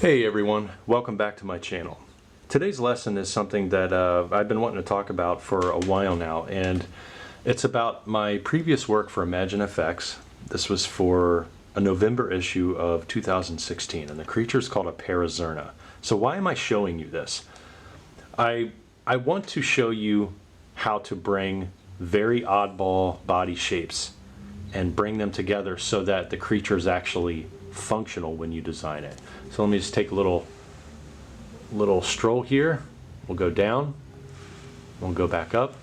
Hey everyone, welcome back to my channel. Today's lesson is something that I've been wanting to talk about for a while now, and it's about my previous work for ImagineFX. This was for a November issue of 2016, and the creature is called a Para Zerna. So why am I showing you this? I want to show you how to bring very oddball body shapes and bring them together so that the creature is actually functional when you design it. So let me just take a little stroll here. We'll go down, we'll go back up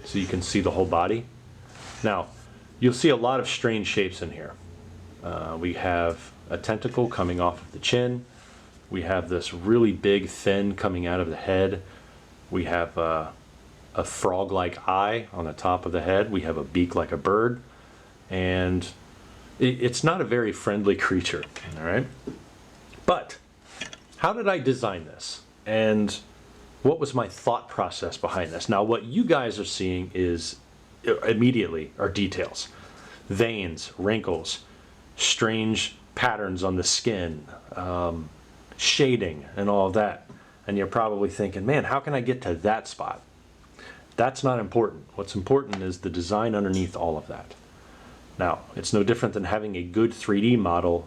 so you can see the whole body. Now you'll see a lot of strange shapes in here. We have a tentacle coming off of the chin. We have this really big fin coming out of the head. We have a frog-like eye on the top of the head. We have a beak like a bird, and it's not a very friendly creature, all right? But how did I design this? And what was my thought process behind this? Now, what you guys are seeing is immediately are details. Veins, wrinkles, strange patterns on the skin, shading, and all of that. And you're probably thinking, man, how can I get to that spot? That's not important. What's important is the design underneath all of that. Now, it's no different than having a good 3D model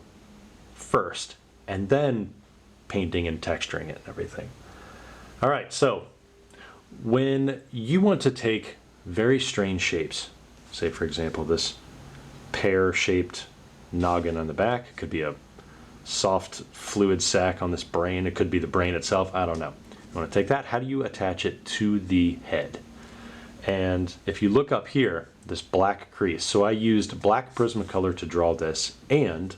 first, and then painting and texturing it and everything. All right, so when you want to take very strange shapes, say for example this pear-shaped noggin on the back, it could be a soft fluid sac on this brain, it could be the brain itself, I don't know. You want to take that, how do you attach it to the head? And if you look up here, this black crease, so I used black Prismacolor to draw this, and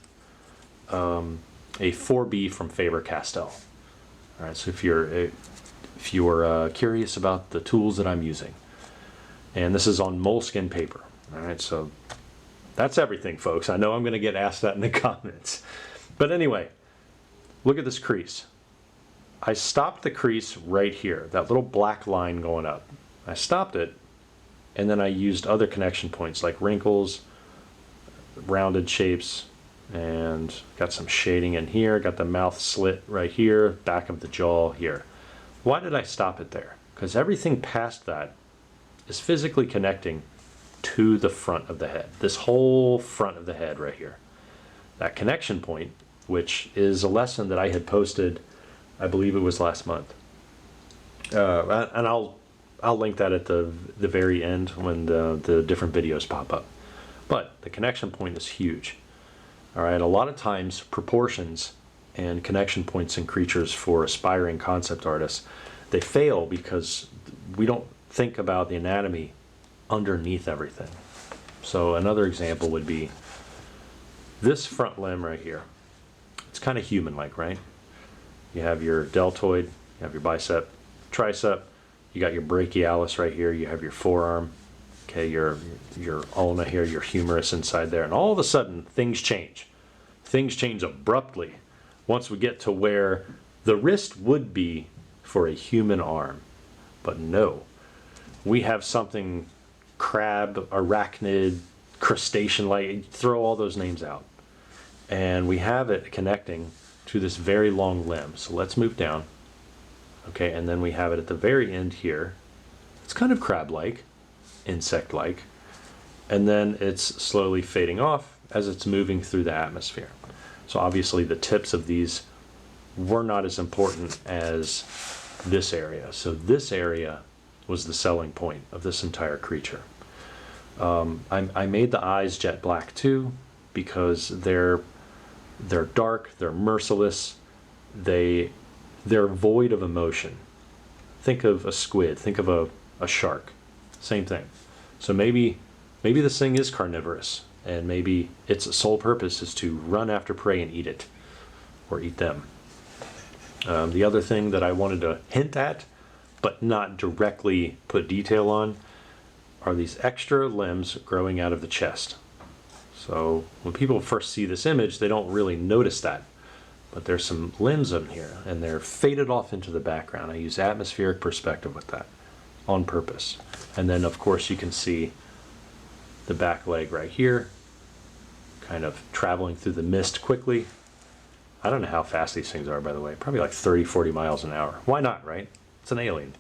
a 4B from Faber-Castell. All right, so if you're curious about the tools that I'm using, and this is on moleskin paper. All right, so that's everything, folks. I know I'm going to get asked that in the comments, but anyway, look at this crease. I stopped the crease right here, that little black line going up. I stopped it, and then I used other connection points like wrinkles, rounded shapes, and got some shading in here, got the mouth slit right here, back of the jaw here. Why did I stop it there? Because everything past that is physically connecting to the front of the head, this whole front of the head right here. That connection point, which is a lesson that I had posted, I believe it was last month, and I'll link that at the very end when the different videos pop up. But the connection point is huge. All right, a lot of times proportions and connection points in creatures for aspiring concept artists, they fail because we don't think about the anatomy underneath everything. So another example would be this front limb right here. It's kind of human-like, right? You have your deltoid, you have your bicep, tricep, you got your brachialis right here, you have your forearm, okay, your ulna here, your humerus inside there, and all of a sudden things change. Things change abruptly once we get to where the wrist would be for a human arm. But no, we have something crab, arachnid, crustacean-like, throw all those names out. And we have it connecting to this very long limb. So let's move down. Okay, and then we have it at the very end here. It's kind of crab-like, insect-like, and then it's slowly fading off as it's moving through the atmosphere. So obviously the tips of these were not as important as this area. So this area was the selling point of this entire creature. I made the eyes jet black too because they're dark, they're merciless, they're void of emotion. Think of a squid, think of a shark, same thing. So maybe this thing is carnivorous, and maybe its sole purpose is to run after prey and eat it, or eat them. The other thing that I wanted to hint at, but not directly put detail on, are these extra limbs growing out of the chest. So when people first see this image, they don't really notice that. But there's some limbs in here, and they're faded off into the background. I use atmospheric perspective with that on purpose. And then, of course, you can see the back leg right here, kind of traveling through the mist quickly. I don't know how fast these things are, by the way. Probably like 30, 40 miles an hour. Why not, right? It's an alien.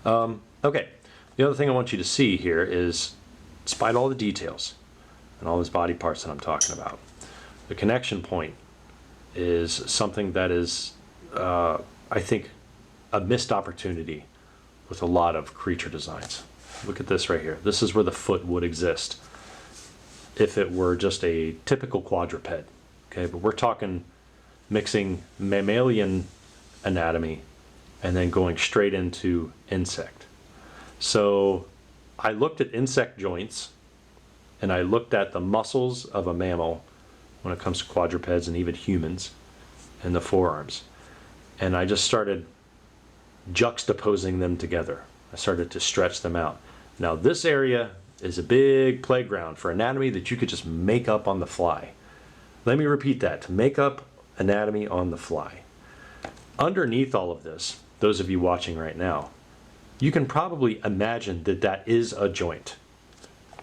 Okay, the other thing I want you to see here is, despite all the details and all those body parts that I'm talking about, the connection point is something that is, I think, a missed opportunity with a lot of creature designs. Look at this right here. This is where the foot would exist if it were just a typical quadruped. Okay, but we're talking mixing mammalian anatomy and then going straight into insect. So I looked at insect joints and I looked at the muscles of a mammal when it comes to quadrupeds and even humans and the forearms. And I just started juxtaposing them together. I started to stretch them out. Now this area is a big playground for anatomy that you could just make up on the fly. Let me repeat that, to make up anatomy on the fly. Underneath all of this, those of you watching right now, you can probably imagine that that is a joint.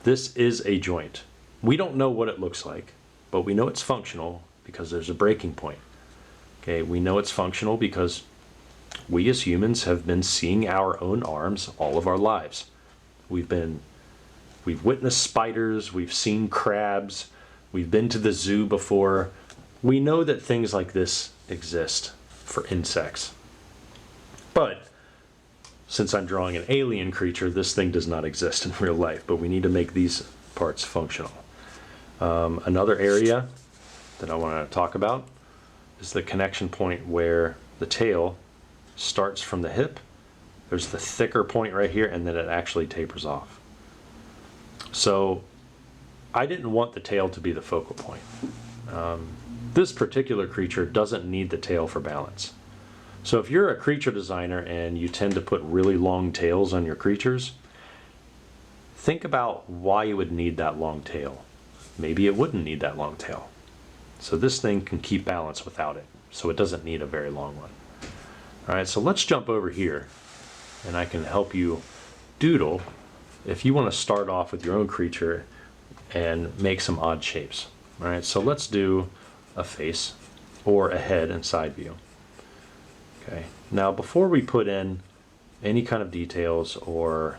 This is a joint. We don't know what it looks like, but we know it's functional because there's a breaking point. Okay, we know it's functional because we as humans have been seeing our own arms all of our lives. We've witnessed spiders, we've seen crabs, we've been to the zoo before. We know that things like this exist for insects. But since I'm drawing an alien creature, this thing does not exist in real life, but we need to make these parts functional. Another area that I want to talk about is the connection point where the tail starts from the hip. There's the thicker point right here, and then it actually tapers off. So I didn't want the tail to be the focal point. This particular creature doesn't need the tail for balance. So if you're a creature designer and you tend to put really long tails on your creatures, think about why you would need that long tail. Maybe it wouldn't need that long tail. So this thing can keep balance without it. So it doesn't need a very long one. All right, so let's jump over here and I can help you doodle if you want to start off with your own creature and make some odd shapes. All right, so let's do a face or a head in side view. Okay, now before we put in any kind of details or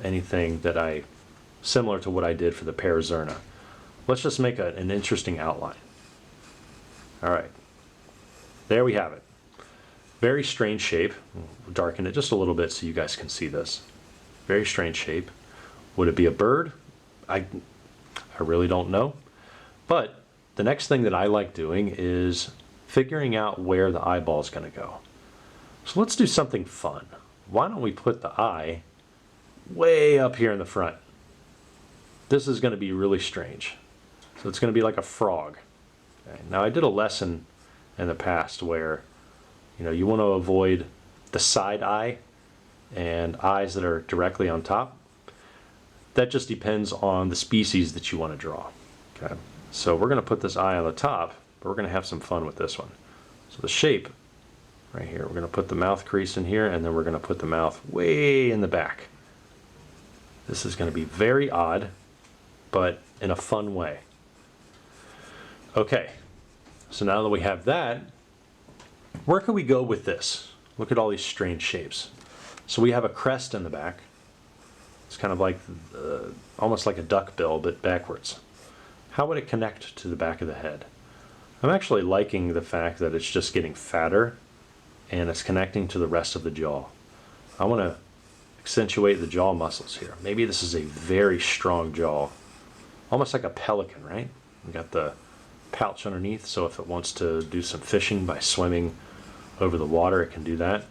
anything that similar to what I did for the Para Zerna, let's just make an interesting outline. All right, there we have it. Very strange shape. We'll darken it just a little bit so you guys can see this. Very strange shape. Would it be a bird? I really don't know. But the next thing that I like doing is figuring out where the eyeball is going to go. So let's do something fun. Why don't we put the eye way up here in the front? This is going to be really strange. So it's going to be like a frog. Okay. Now I did a lesson in the past where you want to avoid the side eye and eyes that are directly on top. That just depends on the species that you want to draw. Okay. So we're going to put this eye on the top, but we're going to have some fun with this one. So the shape right here, we're going to put the mouth crease in here, and then we're going to put the mouth way in the back. This is going to be very odd, but in a fun way. Okay, so now that we have that, where can we go with this? Look at all these strange shapes. So we have a crest in the back. It's kind of like, almost like a duck bill, but backwards. How would it connect to the back of the head? I'm actually liking the fact that it's just getting fatter and it's connecting to the rest of the jaw. I want to accentuate the jaw muscles here. Maybe this is a very strong jaw, almost like a pelican, right? We got the pouch underneath, so if it wants to do some fishing by swimming over the water, it can do that.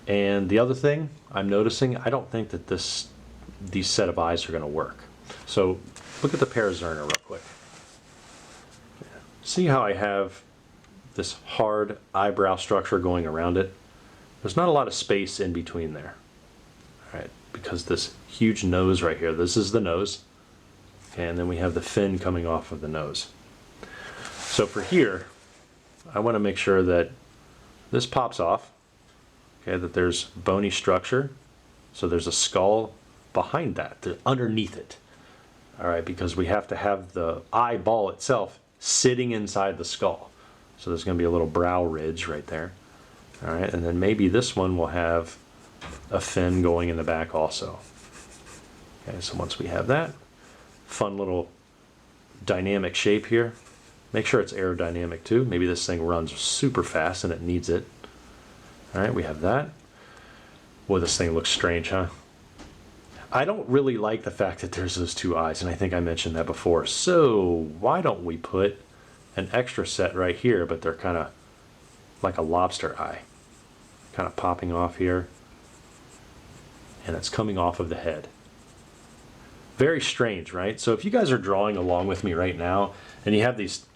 And the other thing I'm noticing, I don't think that these set of eyes are going to work. So look at the Para Zerna real quick. See how I have this hard eyebrow structure going around it? There's not a lot of space in between there. All right, because this huge nose right here, this is the nose, and then we have the fin coming off of the nose. So for here, I want to make sure that this pops off, okay, that there's bony structure, so there's a skull behind that, underneath it. All right, because we have to have the eyeball itself sitting inside the skull. So there's going to be a little brow ridge right there. All right, and then maybe this one will have a fin going in the back also. Okay, so once we have that, fun little dynamic shape here. Make sure it's aerodynamic too. Maybe this thing runs super fast and it needs it. All right, we have that. Boy, this thing looks strange, huh? I don't really like the fact that there's those two eyes, and I think I mentioned that before. So why don't we put an extra set right here, but they're kind of like a lobster eye, kind of popping off here, and it's coming off of the head. Very strange, right? So if you guys are drawing along with me right now, and you have these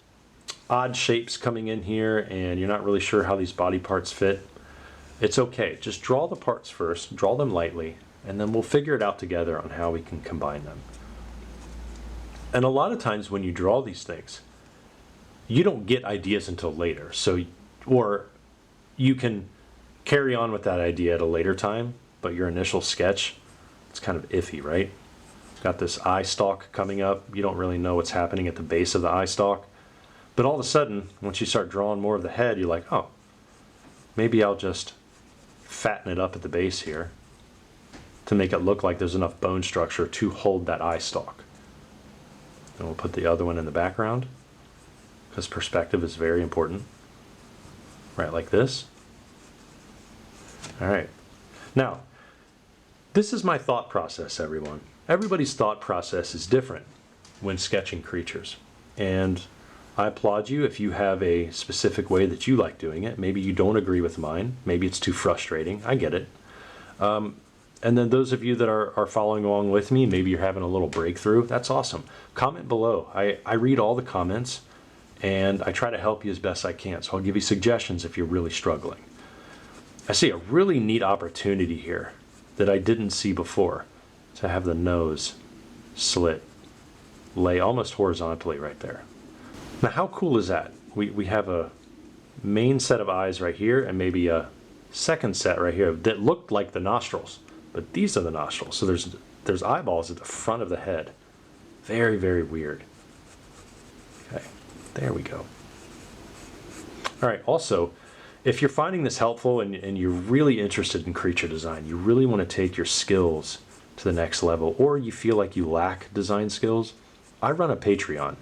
odd shapes coming in here, and you're not really sure how these body parts fit, it's okay. Just draw the parts first, draw them lightly, and then we'll figure it out together on how we can combine them. And a lot of times when you draw these things, you don't get ideas until later. So, or you can carry on with that idea at a later time, but your initial sketch, it's kind of iffy, right? It's got this eye stalk coming up. You don't really know what's happening at the base of the eye stalk. But all of a sudden, once you start drawing more of the head, you're like, oh, maybe I'll just fatten it up at the base here to make it look like there's enough bone structure to hold that eye stalk. And we'll put the other one in the background, because perspective is very important. Right, like this. All right. Now, this is my thought process, everyone. Everybody's thought process is different when sketching creatures. And I applaud you if you have a specific way that you like doing it. Maybe you don't agree with mine. Maybe it's too frustrating. I get it. And then those of you that are following along with me, maybe you're having a little breakthrough. That's awesome. Comment below. I read all the comments, and I try to help you as best I can. So I'll give you suggestions if you're really struggling. I see a really neat opportunity here that I didn't see before, to have the nose slit, lay almost horizontally right there. Now, how cool is that? We have a main set of eyes right here, and maybe a second set right here that looked like the nostrils, but these are the nostrils. So there's eyeballs at the front of the head. Very, very weird. Okay, there we go. All right, also, if you're finding this helpful and you're really interested in creature design, you really want to take your skills to the next level, or you feel like you lack design skills, I run a Patreon.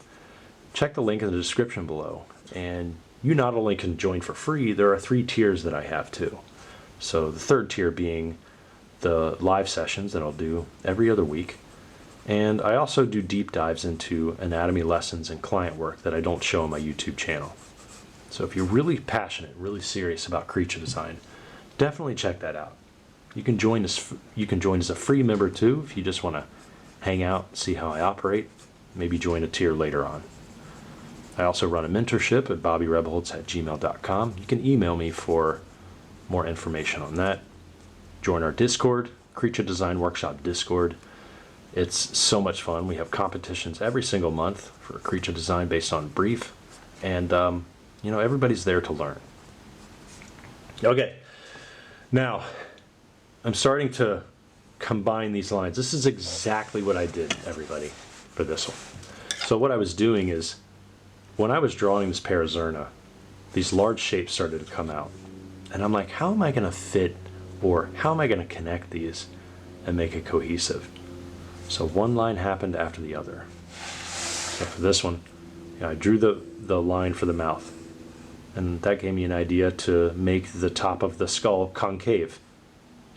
Check the link in the description below, and you not only can join for free, there are 3 tiers that I have too. So the third tier being the live sessions that I'll do every other week, and I also do deep dives into anatomy lessons and client work that I don't show on my YouTube channel. So if you're really passionate, really serious about creature design, definitely check that out. You can join us. You can join as a free member too if you just want to hang out, see how I operate. Maybe join a tier later on. I also run a mentorship at bobbyrebholz@gmail.com. You can email me for more information on that. Join our Discord, Creature Design Workshop Discord. It's so much fun. We have competitions every single month for creature design based on brief, and you know, everybody's there to learn. Okay, now I'm starting to combine these lines. This is exactly what I did, everybody, for this one. So what I was doing is, when I was drawing this Para Zerna, these large shapes started to come out. And I'm like, how am I going to fit, or how am I going to connect these and make it cohesive? So one line happened after the other. So for this one, I drew the line for the mouth. And that gave me an idea to make the top of the skull concave.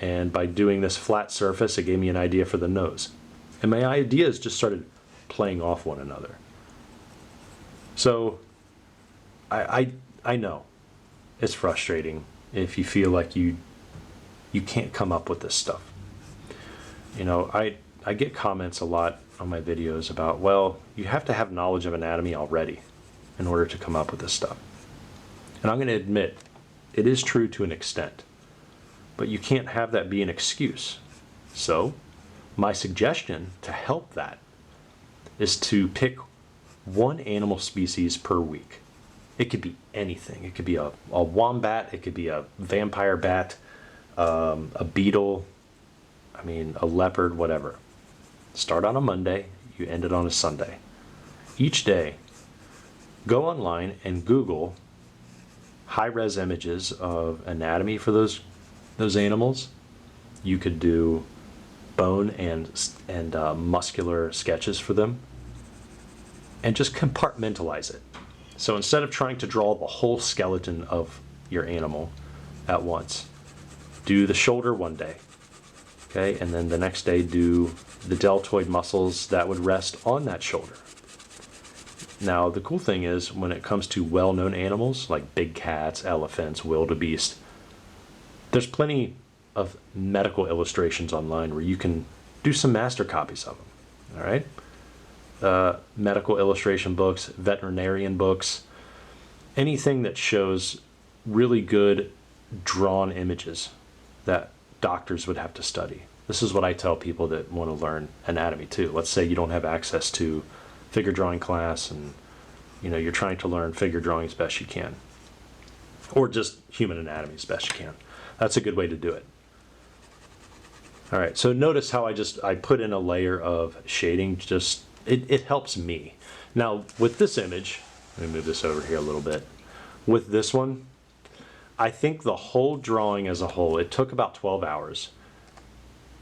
And by doing this flat surface, it gave me an idea for the nose. And my ideas just started playing off one another. So I know it's frustrating if you feel like you can't come up with this stuff. You know, I get comments a lot on my videos about, well, you have to have knowledge of anatomy already in order to come up with this stuff. And I'm going to admit, it is true to an extent, but you can't have that be an excuse. So my suggestion to help that is to pick one animal species per week. It could be anything. It could be a wombat, it could be a vampire bat, a beetle, I mean, a leopard, whatever. Start on a Monday, you end it on a Sunday. Each day, go online and Google high-res images of anatomy for those animals. You could do bone and muscular sketches for them, and just compartmentalize it. So instead of trying to draw the whole skeleton of your animal at once, do the shoulder one day, okay, and then the next day do the deltoid muscles that would rest on that shoulder. Now the cool thing is, when it comes to well-known animals like big cats, elephants, wildebeest, there's plenty of medical illustrations online where you can do some master copies of them. All right, medical illustration books, veterinarian books, anything that shows really good drawn images that doctors would have to study. This is what I tell people that want to learn anatomy too. Let's say you don't have access to figure drawing class, and you're trying to learn figure drawing as best you can, or just human anatomy as best you can. That's a good way to do it. All right, so notice how I put in a layer of shading. Just it helps me. Now with this image, let me move this over here a little bit. With this one, I think the whole drawing as a whole, it took about 12 hours.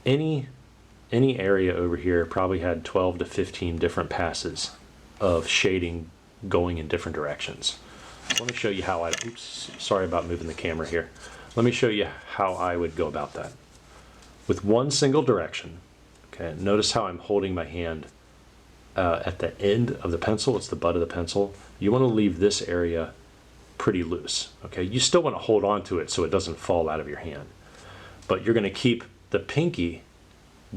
Any area over here probably had 12 to 15 different passes of shading going in different directions. Let me show you how oops, sorry about moving the camera here. Let me show you how I would go about that. With one single direction, okay, notice how I'm holding my hand at the end of the pencil. It's the butt of the pencil. You want to leave this area pretty loose, okay? You still want to hold on to it so it doesn't fall out of your hand, but you're going to keep the pinky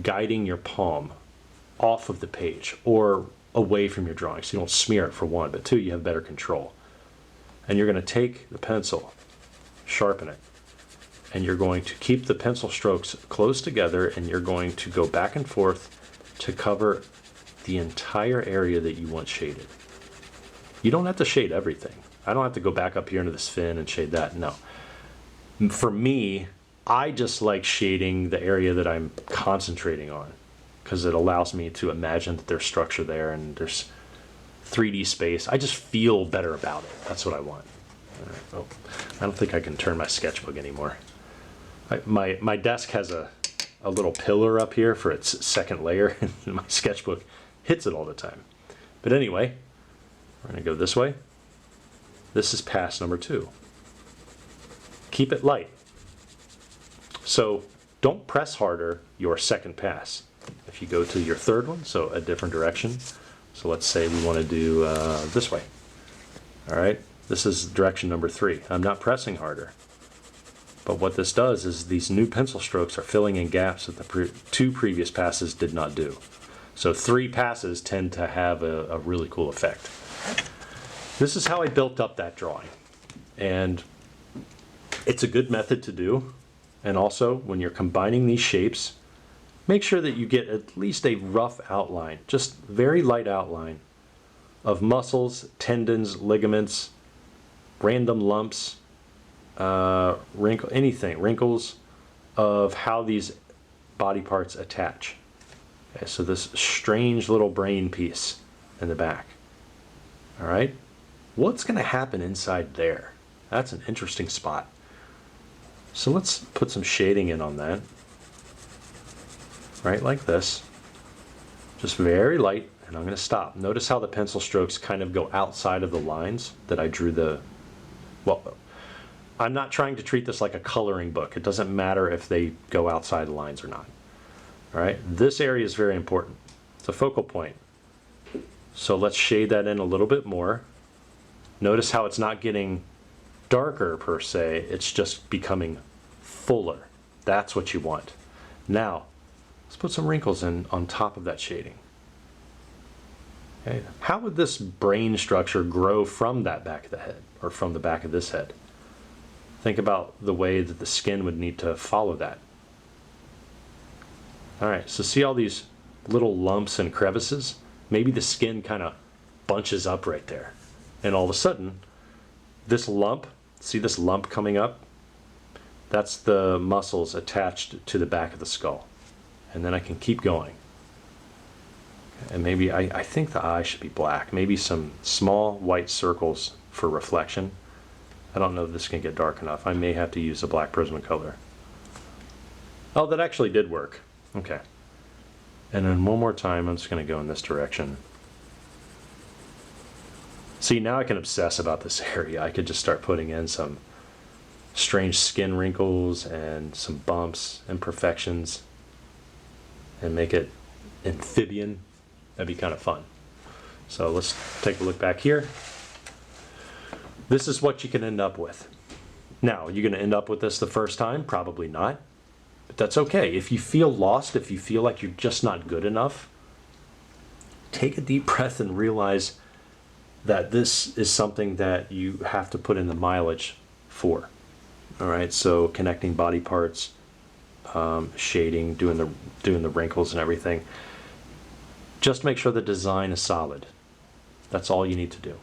guiding your palm off of the page or away from your drawing, so you don't smear it, for one, but two, you have better control. And you're going to take the pencil, sharpen it, and you're going to keep the pencil strokes close together, and you're going to go back and forth to cover the entire area that you want shaded. You don't have to shade everything. I don't have to go back up here into this fin and shade that, no. For me, I just like shading the area that I'm concentrating on, because it allows me to imagine that there's structure there and there's 3D space. I just feel better about it. That's what I want. All right. Oh, I don't think I can turn my sketchbook anymore. My desk has a little pillar up here for its second layer, and my sketchbook hits it all the time. But anyway, we're going to go this way. This is pass number 2. Keep it light. So don't press harder your second pass. If you go to your third one, so a different direction. So let's say we want to do this way. All right, this is direction number 3. I'm not pressing harder. But what this does is these new pencil strokes are filling in gaps that the 2 previous passes did not do. So 3 passes tend to have a really cool effect. This is how I built up that drawing. And it's a good method to do. And also, when you're combining these shapes, make sure that you get at least a rough outline, just very light outline of muscles, tendons, ligaments, random lumps, wrinkles of how these body parts attach. Okay, so this strange little brain piece in the back. All right, what's going to happen inside there? That's an interesting spot. So let's put some shading in on that. Right, like this. Just very light, and I'm going to stop. Notice how the pencil strokes kind of go outside of the lines that I drew the, well, I'm not trying to treat this like a coloring book. It doesn't matter if they go outside the lines or not. All right, this area is very important. It's a focal point. So let's shade that in a little bit more. Notice how it's not getting darker per se, it's just becoming fuller. That's what you want. Now, let's put some wrinkles in on top of that shading. Okay. How would this brain structure grow from that back of the head, or from the back of this head? Think about the way that the skin would need to follow that. All right, so see all these little lumps and crevices? Maybe the skin kind of bunches up right there. And all of a sudden, this lump, see this lump coming up? That's the muscles attached to the back of the skull. And then I can keep going. And maybe, I think the eye should be black. Maybe some small white circles for reflection. I don't know if this can get dark enough. I may have to use a black Prismacolor. Oh, that actually did work. Okay. And then one more time, I'm just going to go in this direction. See, now I can obsess about this area. I could just start putting in some strange skin wrinkles and some bumps, imperfections, and make it amphibian. That'd be kind of fun. So let's take a look back here. This is what you can end up with. Now, you're going to end up with this the first time? Probably not. But that's okay. If you feel lost, if you feel like you're just not good enough, take a deep breath and realize that this is something that you have to put in the mileage for. All right, so connecting body parts, shading, doing the wrinkles and everything. Just make sure the design is solid. That's all you need to do.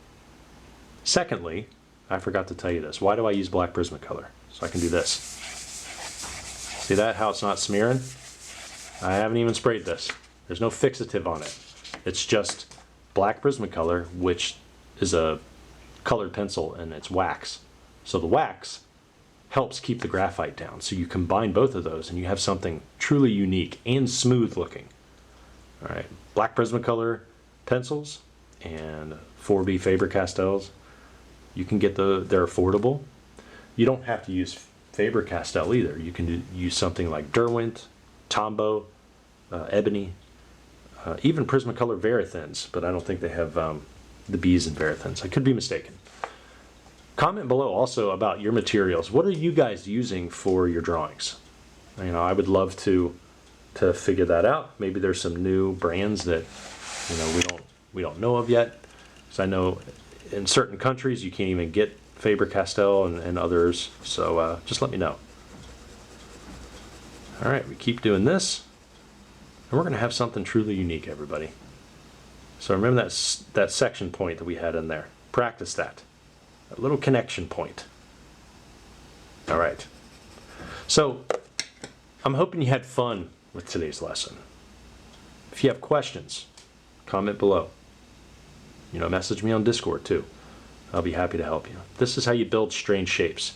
Secondly, I forgot to tell you this. Why do I use black Prismacolor? So I can do this. See that, how it's not smearing? I haven't even sprayed this. There's no fixative on it. It's just black Prismacolor, which is a colored pencil, and it's wax. So the wax helps keep the graphite down. So you combine both of those and you have something truly unique and smooth looking. All right, black Prismacolor pencils and 4B Faber-Castells. You can get they're affordable. You don't have to use Faber-Castell either. You can use something like Derwent, Tombow, Ebony, even Prismacolor Verithins, but I don't think they have the B's in Verithins. I could be mistaken. Comment below also about your materials. What are you guys using for your drawings? You know, I would love to figure that out. Maybe there's some new brands that we don't know of yet. So I know in certain countries you can't even get Faber-Castell and others. So just let me know. All right, we keep doing this, and we're going to have something truly unique, everybody. So remember that section point that we had in there. Practice that. A little connection point. All right. So I'm hoping you had fun with today's lesson. If you have questions, comment below. You know, message me on Discord too. I'll be happy to help you. This is how you build strange shapes.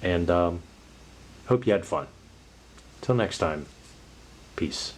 And hope you had fun. Till next time, peace.